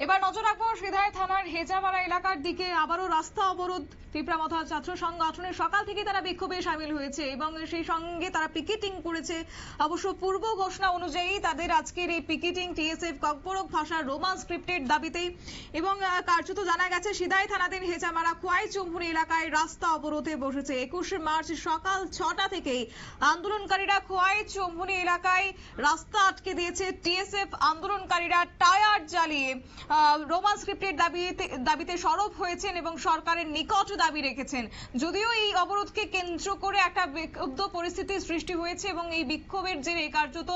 এবার নজর রাখবো সিধাই থানার হেজামারা এলাকার দিকে। আবারও রাস্তা অবরোধ। তীব্রামথা ছাত্র সংগঠনের সকাল থেকে তারা বিক্ষোভে সামিল হয়েছে এবং সেই সঙ্গে তারা পিকেটিং করেছে। অবশ্য পূর্ব ঘোষণা অনুযায়ী তাদের আজকের এই পিকেটিং টিএসএফ ককবরক ভাষার রোমান স্ক্রিপ্টের দাবিতেই এবং কার্যত জানা গেছে সিধাই থানাধীন হেজামারা খোয়াই চৌমুহনী এলাকায় রাস্তা অবরোধে বসেছে। 21 মার্চ সকাল 6টা থেকেই আন্দোলনকারীরা খোয়াই চৌমুহনী এলাকায় রাস্তা আটকে দিয়েছে। টিএসএফ আন্দোলনকারীরা টায়ার জ্বালিয়ে রোমান স্ক্রিপ্টের দাবিতে সরব হয়েছেন এবং সরকারের নিকট দাবি রেখেছেন। যদিও এই অবরোধকে কেন্দ্র করে একটা বিক্ষুব্ধ পরিস্থিতির সৃষ্টি হয়েছে এবং এই বিক্ষোভের জেরে কার্যত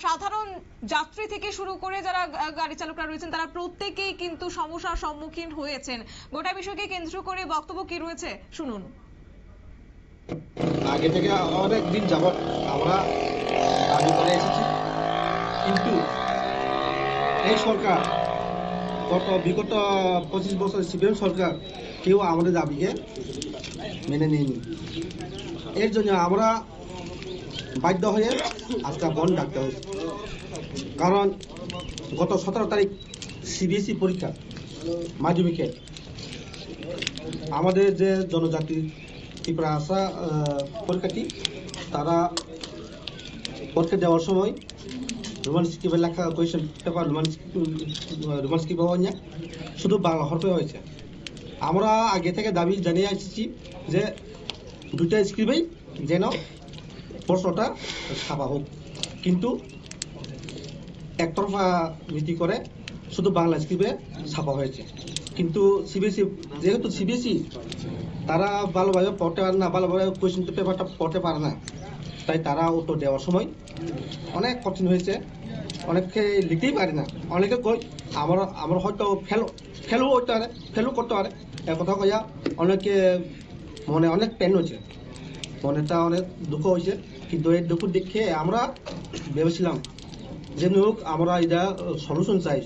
সাধারণ যাত্রী থেকে শুরু করে যারা গাড়ি চালকরা রয়েছেন তারা প্রত্যেকেই কিন্তু সমস্যার সম্মুখীন হয়েছেন। গোটা বিষয়কে কেন্দ্র করে বক্তব্য কি রয়েছে শুনুন। আগে থেকে অনেক দিন যাবত আমরা দাবি করে এসেছি, কিন্তু এই সরকার বিগত 25 বছর সিপিএম সরকার কেউ আমাদের দাবিকে মেনে নেয়নি। এর জন্য আমরা বাধ্য হয়ে আজকে বন্ধ ডাকতে হয়েছে। কারণ গত 17 তারিখ সিবিএসই পরীক্ষা মাধ্যমিকে আমাদের যে জনজাতি ত্রিপুরা আসা পরীক্ষার্থী তারা পরীক্ষা দেওয়ার সময় রোমান স্ক্রিপ্টে লেখা কোয়েশ্চেন পেপার রোমান স্ক্রিপ্ট হওয়া না, শুধু বাংলা হরফে হয়েছে। আমরা আগে থেকে দাবি জানিয়ে আসছি যে দুইটা স্ক্রিপ্টেই যেন প্রশ্নটা ছাপা হোক, কিন্তু একতরফা নীতি করে শুধু বাংলা স্ক্রিপ্টে ছাপা হয়েছে। কিন্তু সিবিএসই যেহেতু সিবিএসই তারা ভালোভাবে পড়তে পারে না, ভালোভাবে কোয়েশ্চেন পেপারটা পড়তে পারে না, তাই তারা উত্তর দেওয়ার সময় অনেক কঠিন হয়েছে। অনেকে লিখতেই পারে না, অনেকে কই আমরা হয়তো ফেলও করতে পারে এ কথা কইয়া অনেকে মনে অনেক পেন হয়েছে, মনেটা অনেক দুঃখ হয়েছে। কিন্তু এই দুঃখ দেখে আমরা ভেবেছিলাম যে হোক আমরা এটা সলিউশন চাই।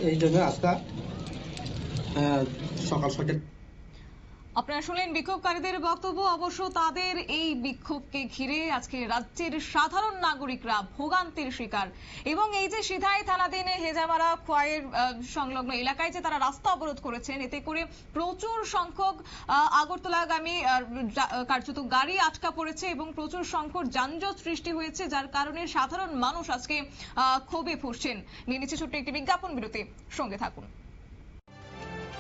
এই জন্য আজকে সকাল 6টায় আপনারা শুনলেন বিক্ষোভকারীদের বক্তব্য। অবশ্য তাদের এই বিক্ষোভকে ঘিরে আজকে রাজ্যের সাধারণ নাগরিকরা ভোগান্তির শিকার এবং এই যে সিধাই থানাধীন হেজামারা খোয়াইয়ের সংলগ্ন এলাকায় যে তারা রাস্তা অবরোধ করেছেন, এতে করে প্রচুর সংখ্যক আগরতলাগামী কার্যত গাড়ি আটকা পড়েছে এবং প্রচুর সংখ্যক যানজট সৃষ্টি হয়েছে, যার কারণে সাধারণ মানুষ আজকে ক্ষোভে ফুঁসছেন। নিয়ে নিচ্ছে ছোট্ট একটি বিজ্ঞাপন বিরতি, সঙ্গে থাকুন।